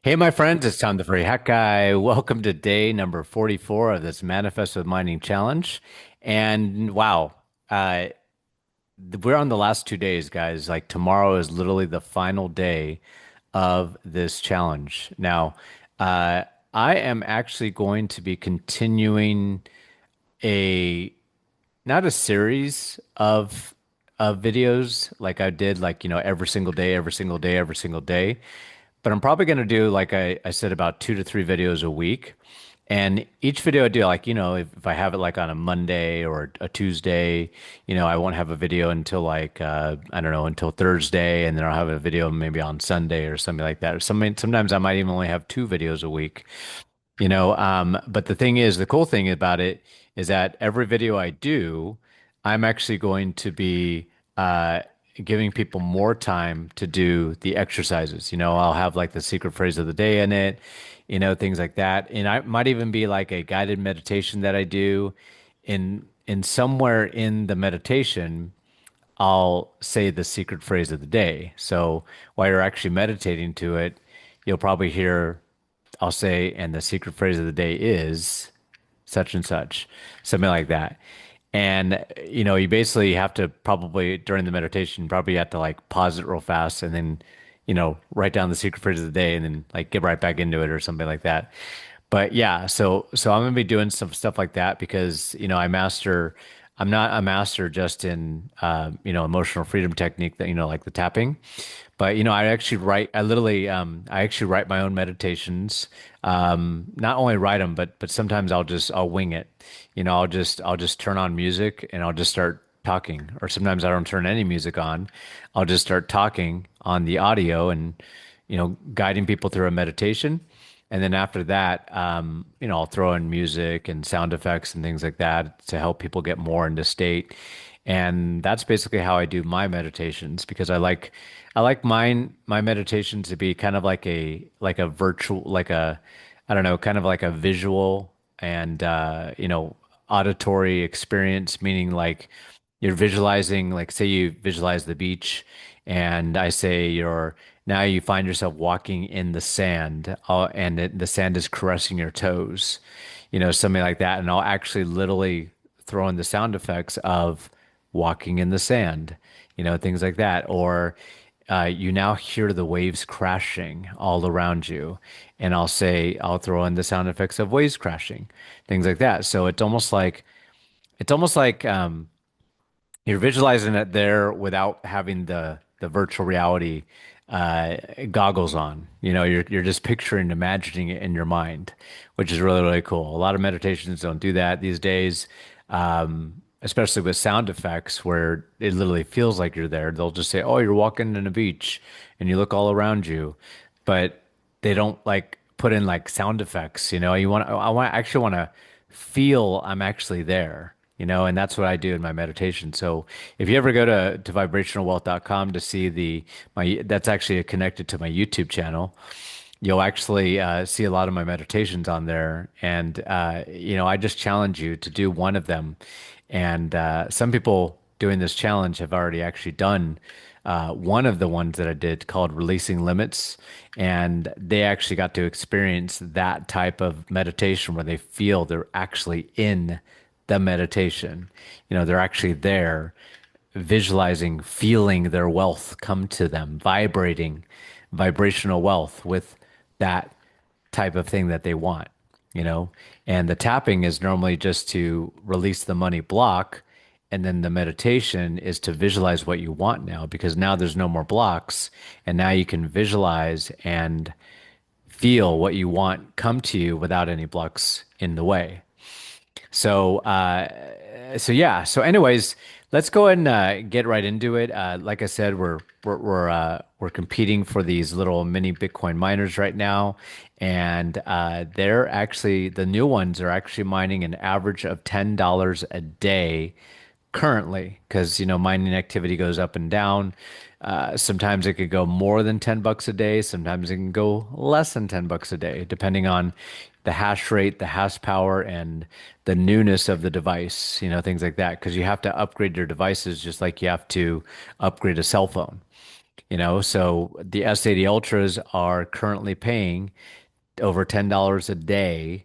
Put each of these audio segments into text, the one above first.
Hey, my friends, it's Tom the Free Hack Guy. Welcome to day number 44 of this Manifest with Mining Challenge. And wow, uh, we're on the last 2 days, guys. Like tomorrow is literally the final day of this challenge. Now, uh, I am actually going to be continuing a not a series of videos like I did, like, every single day, every single day, every single day. But I'm probably going to do, like I said, about 2 to 3 videos a week. And each video I do, like, if I have it like on a Monday or a Tuesday, I won't have a video until like, I don't know, until Thursday. And then I'll have a video maybe on Sunday or something like that. Or sometimes I might even only have 2 videos a week. But the thing is, the cool thing about it is that every video I do, I'm actually going to be giving people more time to do the exercises. I'll have like the secret phrase of the day in it, things like that. And I might even be like a guided meditation that I do in somewhere in the meditation, I'll say the secret phrase of the day. So while you're actually meditating to it, you'll probably hear I'll say, and the secret phrase of the day is such and such, something like that. And you basically have to probably during the meditation, probably have to like pause it real fast and then, write down the secret phrase of the day and then like get right back into it or something like that. But yeah, so I'm gonna be doing some stuff like that because I'm not a master just in emotional freedom technique that like the tapping, but I actually write my own meditations. Not only write them, but sometimes I'll wing it. I'll just turn on music and I'll just start talking. Or sometimes I don't turn any music on. I'll just start talking on the audio and guiding people through a meditation. And then after that, I'll throw in music and sound effects and things like that to help people get more into state. And that's basically how I do my meditations because I like my meditations to be kind of like a virtual, like a, I don't know, kind of like a visual and auditory experience, meaning like you're visualizing, like say you visualize the beach and I say you're now you find yourself walking in the sand, and the sand is caressing your toes, something like that. And I'll actually literally throw in the sound effects of walking in the sand, things like that. Or you now hear the waves crashing all around you. And I'll throw in the sound effects of waves crashing, things like that. So it's almost like you're visualizing it there without having the virtual reality goggles on. You're just picturing, imagining it in your mind, which is really, really cool. A lot of meditations don't do that these days, especially with sound effects where it literally feels like you're there. They'll just say, "Oh, you're walking in a beach," and you look all around you, but they don't like put in like sound effects. I actually want to feel I'm actually there, and that's what I do in my meditation. So if you ever go to vibrationalwealth.com to see that's actually connected to my YouTube channel, you'll actually see a lot of my meditations on there. And, I just challenge you to do one of them. And some people doing this challenge have already actually done one of the ones that I did called Releasing Limits. And they actually got to experience that type of meditation where they feel they're actually in the meditation. They're actually there, visualizing, feeling their wealth come to them, vibrating, vibrational wealth with that type of thing that they want, you know? And the tapping is normally just to release the money block. And then the meditation is to visualize what you want now, because now there's no more blocks. And now you can visualize and feel what you want come to you without any blocks in the way. So yeah. So anyways, let's go ahead and get right into it. Like I said, we're competing for these little mini Bitcoin miners right now, and they're actually the new ones are actually mining an average of $10 a day currently, because mining activity goes up and down. Sometimes it could go more than $10 a day. Sometimes it can go less than $10 a day, depending on the hash rate, the hash power, and the newness of the device, things like that. Because you have to upgrade your devices just like you have to upgrade a cell phone. So the S80 Ultras are currently paying over $10 a day.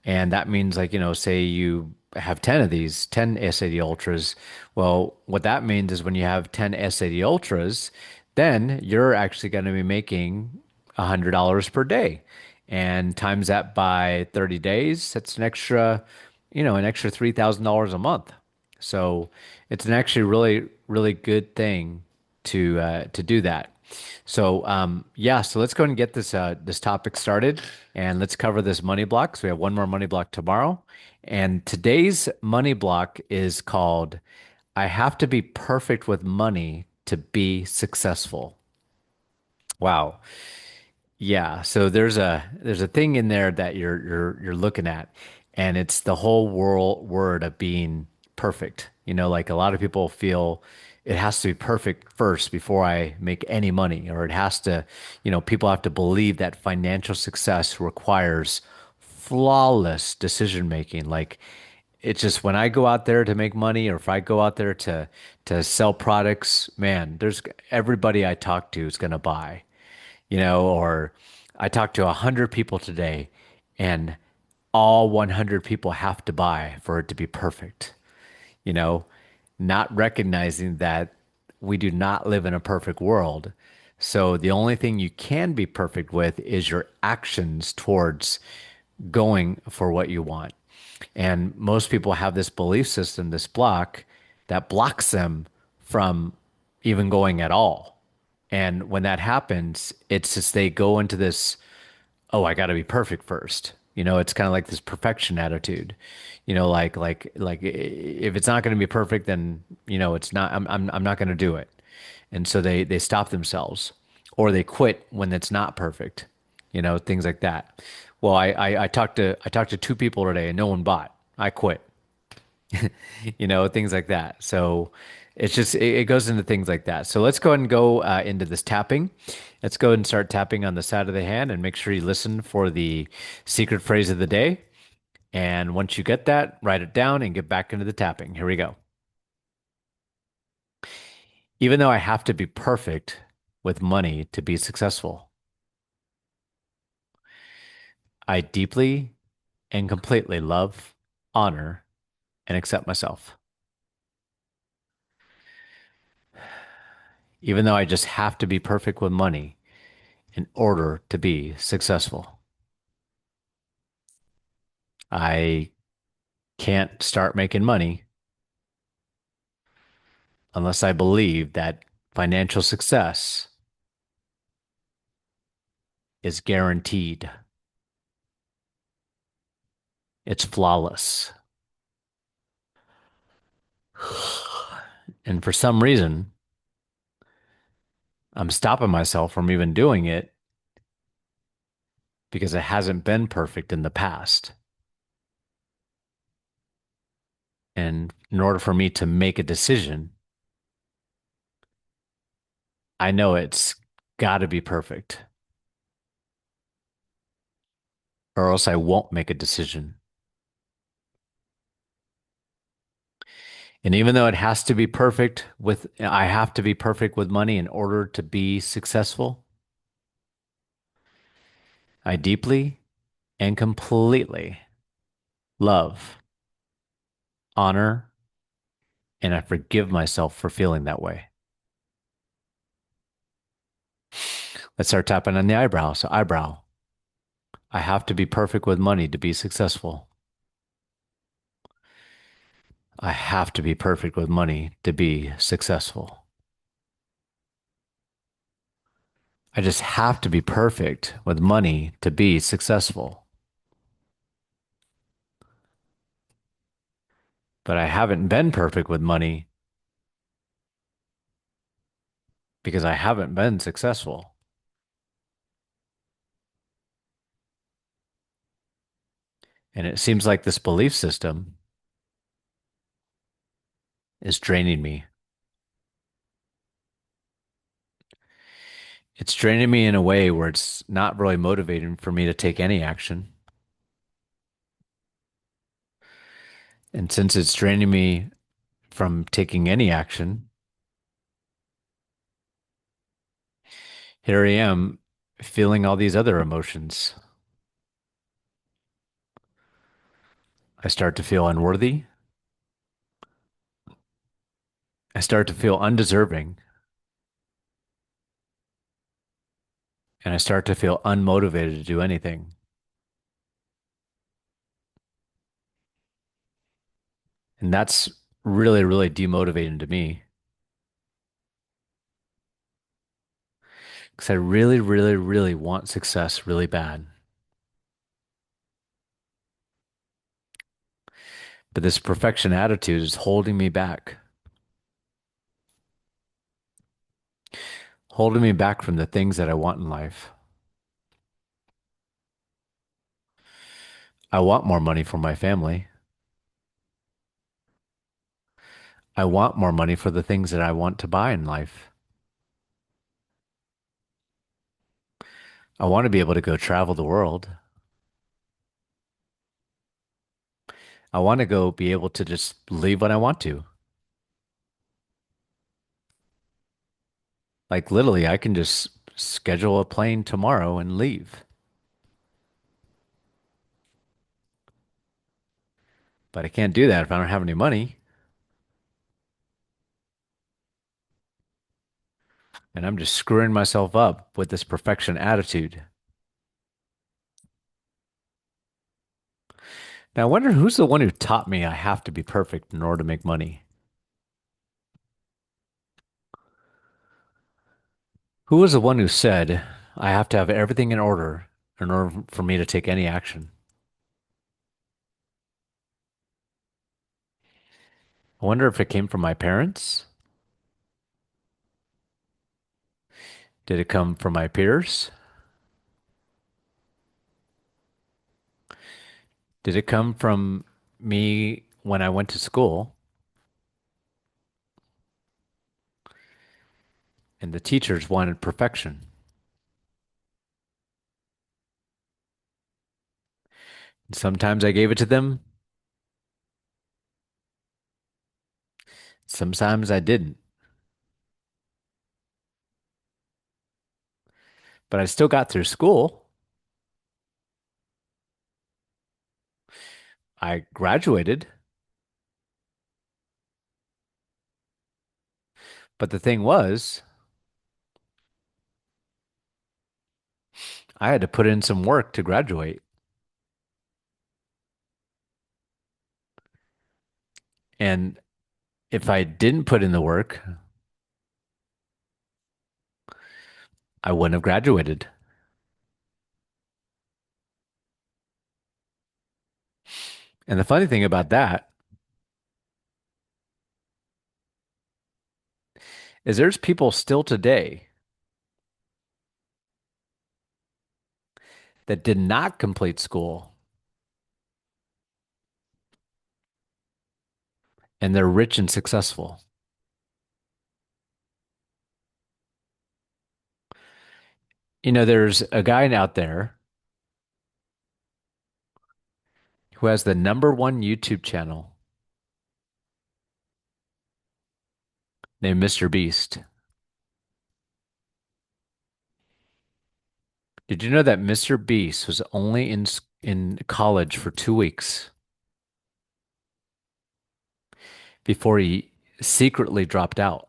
And that means like, say you have 10 of these, 10 S80 Ultras. Well, what that means is when you have 10 S80 Ultras, then you're actually going to be making $100 per day. And times that by 30 days, that's an extra $3,000 a month. So it's an actually really, really good thing to do that. So yeah, so let's go ahead and get this topic started, and let's cover this money block. So we have one more money block tomorrow, and today's money block is called "I have to be perfect with money to be successful." Wow. Yeah, so there's a thing in there that you're looking at, and it's the whole word of being perfect. Like a lot of people feel it has to be perfect first before I make any money, or it has to, people have to believe that financial success requires flawless decision making. Like it's just when I go out there to make money, or if I go out there to sell products, man, there's everybody I talk to is gonna buy or I talked to 100 people today and all 100 people have to buy for it to be perfect, you know, not recognizing that we do not live in a perfect world. So the only thing you can be perfect with is your actions towards going for what you want. And most people have this belief system, this block that blocks them from even going at all. And when that happens, it's just they go into this, oh, I got to be perfect first. It's kind of like this perfection attitude. If it's not going to be perfect, then it's not. I'm not going to do it. And so they stop themselves, or they quit when it's not perfect. Things like that. Well, I talked to two people today, and no one bought. I quit. Things like that. So it goes into things like that. So let's go ahead and go into this tapping. Let's go ahead and start tapping on the side of the hand and make sure you listen for the secret phrase of the day. And once you get that, write it down and get back into the tapping. Here we go. Even though I have to be perfect with money to be successful, I deeply and completely love, honor, and accept myself. Even though I just have to be perfect with money in order to be successful. I can't start making money unless I believe that financial success is guaranteed. It's flawless. And for some reason, I'm stopping myself from even doing it because it hasn't been perfect in the past. And in order for me to make a decision, I know it's got to be perfect, or else I won't make a decision. And even though it has to be perfect I have to be perfect with money in order to be successful, I deeply and completely love, honor, and I forgive myself for feeling that way. Let's start tapping on the eyebrow. So, eyebrow, I have to be perfect with money to be successful. I have to be perfect with money to be successful. I just have to be perfect with money to be successful. But I haven't been perfect with money because I haven't been successful. And it seems like this belief system is draining me. It's draining me in a way where it's not really motivating for me to take any action. And since it's draining me from taking any action, Here I am feeling all these other emotions. I start to feel unworthy. I start to feel undeserving. And I start to feel unmotivated to do anything. And that's really, really demotivating to me because I really, really, really want success really bad. But this perfection attitude is holding me back, holding me back from the things that I want in life. I want more money for my family. I want more money for the things that I want to buy in life. I want to be able to go travel the world. I want to go be able to just leave when I want to. Like literally, I can just schedule a plane tomorrow and leave. But I can't do that if I don't have any money. And I'm just screwing myself up with this perfection attitude. Now, I wonder who's the one who taught me I have to be perfect in order to make money? Who was the one who said I have to have everything in order for me to take any action? I wonder if it came from my parents. Did it come from my peers? Did it come from me when I went to school and the teachers wanted perfection? And sometimes I gave it to them, sometimes I didn't. But I still got through school. I graduated. But the thing was, I had to put in some work to graduate. And if I didn't put in the work, I wouldn't have graduated. And the funny thing about that is there's people still today that did not complete school and they're rich and successful. You know, there's a guy out there who has the number one YouTube channel named Mr. Beast. Did you know that Mr. Beast was only in college for 2 weeks before he secretly dropped out?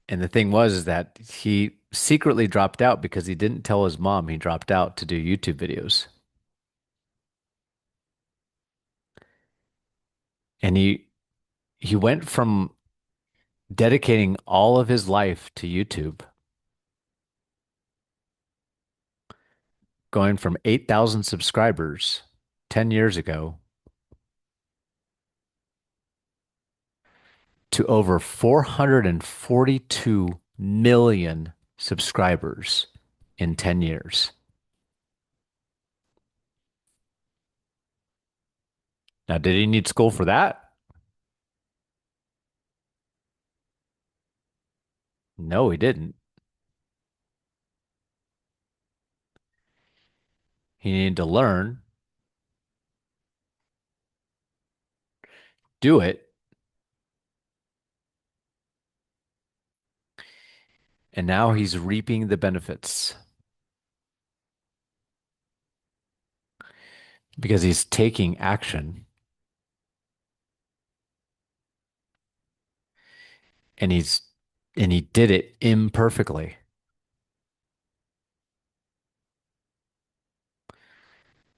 And the thing was is that he secretly dropped out because he didn't tell his mom he dropped out to do YouTube videos. And he went from dedicating all of his life to YouTube, going from 8,000 subscribers 10 years ago to over 442 million subscribers in 10 years. Now, did he need school for that? No, he didn't. He needed to learn, do it, And now he's reaping the benefits because he's taking action and he did it imperfectly.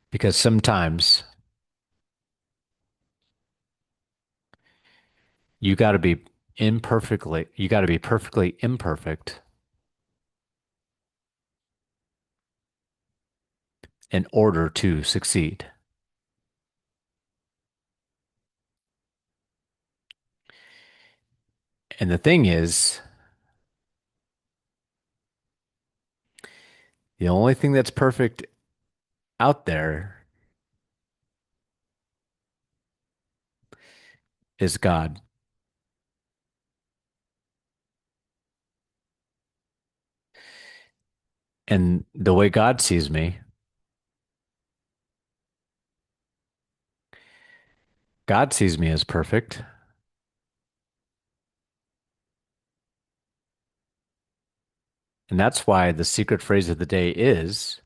Because sometimes you got to be you got to be perfectly imperfect in order to succeed. And the thing is, the only thing that's perfect out there is God. And the way God sees me as perfect. And that's why the secret phrase of the day is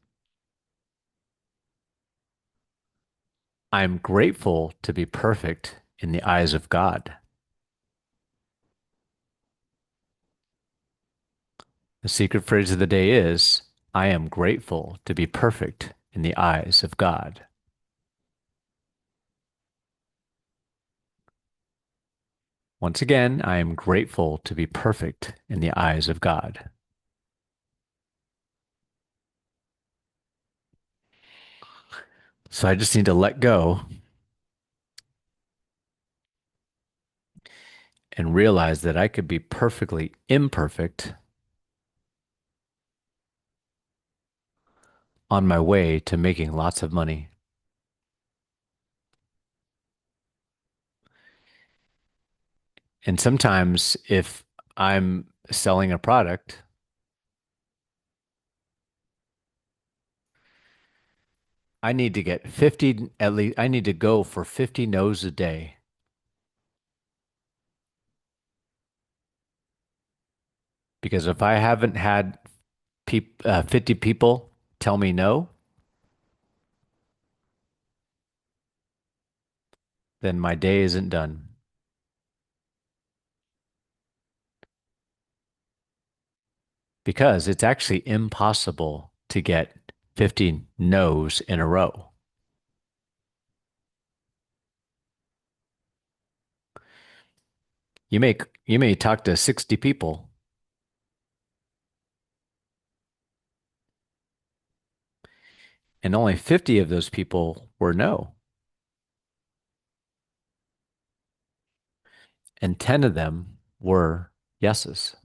I'm grateful to be perfect in the eyes of God. The secret phrase of the day is I am grateful to be perfect in the eyes of God. Once again, I am grateful to be perfect in the eyes of God. So I just need to let go and realize that I could be perfectly imperfect on my way to making lots of money. And sometimes if I'm selling a product, I need to get 50 at least, I need to go for 50 no's a day because if I haven't had 50 people tell me no, then my day isn't done because it's actually impossible to get 50 no's in a row. You may talk to 60 people and only 50 of those people were no, and 10 of them were yeses.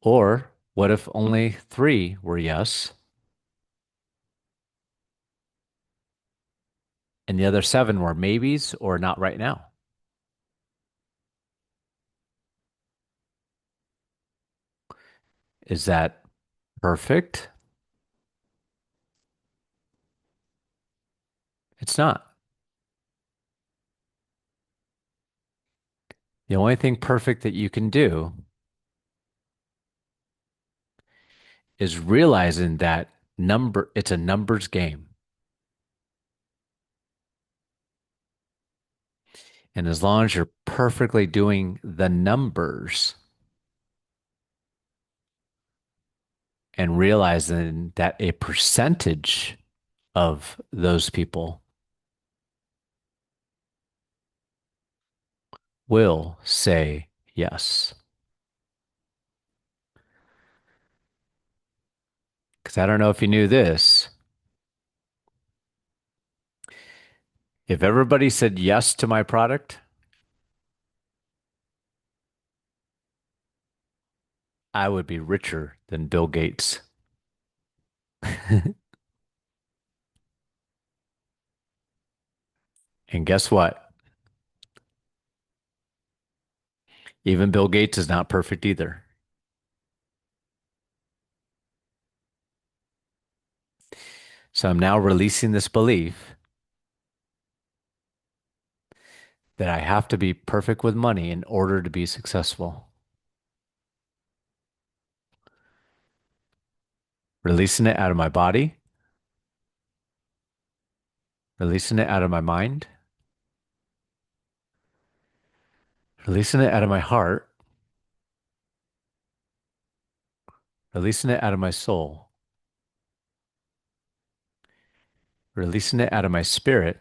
Or what if only 3 were yes and the other 7 were maybes or not right now? Is that perfect? It's not. The only thing perfect that you can do is realizing that it's a numbers game. And as long as you're perfectly doing the numbers and realizing that a percentage of those people will say yes. Because I don't know if you knew this. If everybody said yes to my product, I would be richer than Bill Gates. And guess what? Even Bill Gates is not perfect either. So I'm now releasing this belief that I have to be perfect with money in order to be successful. Releasing it out of my body, releasing it out of my mind, releasing it out of my heart, releasing it out of my soul, releasing it out of my spirit,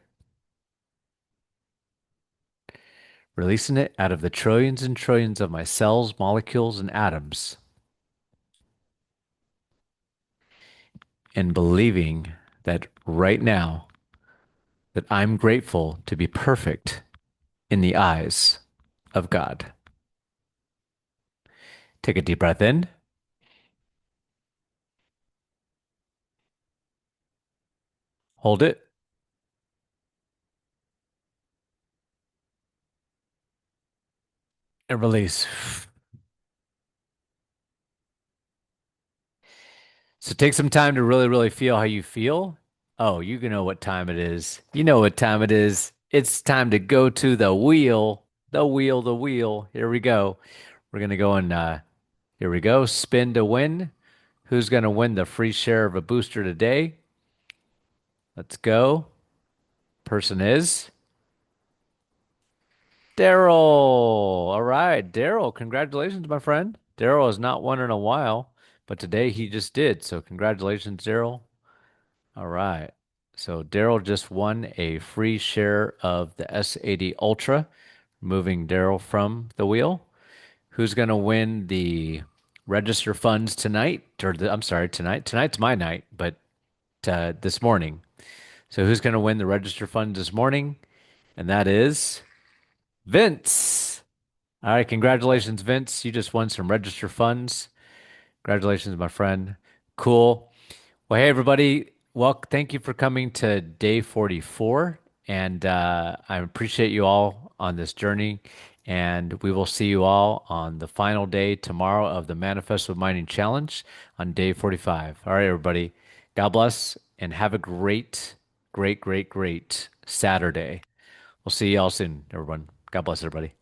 releasing it out of the trillions and trillions of my cells, molecules, and atoms, and believing that right now that I'm grateful to be perfect in the eyes of God. Take a deep breath in, hold it, and release. So take some time to really, really feel how you feel. Oh, you know what time it is. You know what time it is. It's time to go to the wheel. The wheel, the wheel. Here we go. We're gonna go and here we go. Spin to win. Who's gonna win the free share of a booster today? Let's go. Person is Daryl. All right, Daryl. Congratulations, my friend. Daryl has not won in a while, but today he just did. So congratulations, Daryl. All right. So Daryl just won a free share of the S80 Ultra, moving Daryl from the wheel. Who's going to win the register funds tonight? I'm sorry, tonight. Tonight's my night, but this morning. So who's going to win the register funds this morning? And that is Vince. All right, congratulations, Vince. You just won some register funds. Congratulations, my friend. Cool. Well, hey, everybody. Well, thank you for coming to day 44. And I appreciate you all on this journey. And we will see you all on the final day tomorrow of the Manifest with Mining Challenge on day 45. All right, everybody. God bless and have a great, great, great, great Saturday. We'll see you all soon, everyone. God bless everybody.